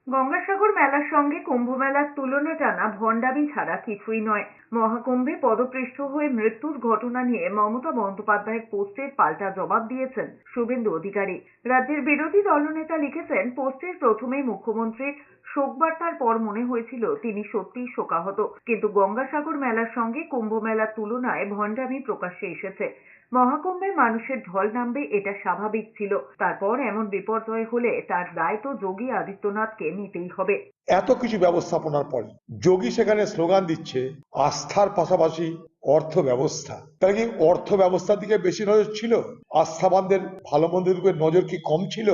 গঙ্গাসাগর মেলার সঙ্গে কুম্ভ মেলার তুলনা টানা ভণ্ডামি ছাড়া কিছুই নয়। মহাকুম্ভে পদপৃষ্ঠ হয়ে মৃত্যুর ঘটনা নিয়ে মমতা বন্দ্যোপাধ্যায়ের পোস্টের পাল্টা জবাব দিয়েছেন শুভেন্দু অধিকারী। রাজ্যের বিরোধী দলনেতা লিখেছেন, পোস্টের প্রথমেই মুখ্যমন্ত্রীর শোকবার্তার পর মনে হয়েছিল তিনি সত্যিই শোকাহত, কিন্তু গঙ্গাসাগর মেলার সঙ্গে কুম্ভ মেলার তুলনায় ভণ্ডামি প্রকাশ্যে এসেছে। মহাকুম্ভে মানুষের ঢল নামবে, এটা স্বাভাবিক ছিল। তারপর এমন বিপর্যয় হলে তার দায় তো যোগী আদিত্যনাথকে নিতেই হবে। এত কিছু ব্যবস্থাপনার পরে যোগী সেখানে স্লোগান দিচ্ছে আস্থার পাশাপাশি অর্থ ব্যবস্থা। তাহলে কি অর্থ ব্যবস্থার দিকে বেশি নজর ছিল? আস্থাবানদের ভালো মন্দের দিকে নজর কি কম ছিল?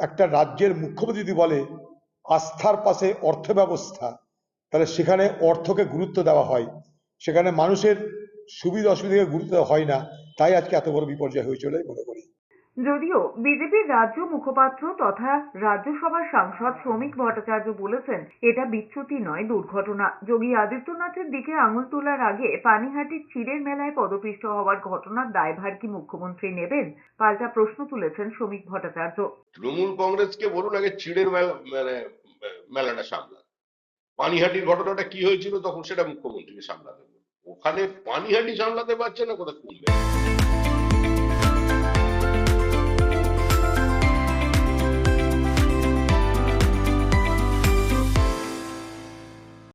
একটা রাজ্যের মুখ্যমন্ত্রী যদি বলে আস্থার পাশে অর্থ ব্যবস্থা, তাহলে সেখানে অর্থকে গুরুত্ব দেওয়া হয়, সেখানে মানুষের সুবিধা অসুবিধাকে গুরুত্ব দেওয়া হয় না। তাই আজকে এত বড় বিপর্যয় হয়েছিল মনে করি। যদিও বিজেপির রাজ্য মুখপাত্র তথা রাজ্যসভার সাংসদ শ্রমিক ভট্টাচার্য বলেছেন, এটা বিচ্যুতি নয়, দুর্ঘটনা। যোগী আদিত্যনাথের দিকে আঙুল তোলার আগে পানিহাটির চিড়ের মেলায় পদপিষ্ট হওয়ার ঘটনার দায়ভার কি মুখ্যমন্ত্রী নেবেন? পাল্টা প্রশ্ন তুলেছেন শ্রমিক ভট্টাচার্য। তৃণমূল কংগ্রেসকে বলুন আগে চিড়ের মেলাটা সামলান। পানিহাটির ঘটনাটা কি হয়েছিল তখন সেটা মুখ্যমন্ত্রীকে সামলাতে বলুন। ওখানে পানিহাটি সামলাতে পারছে না, কোথায় কুম্ভে।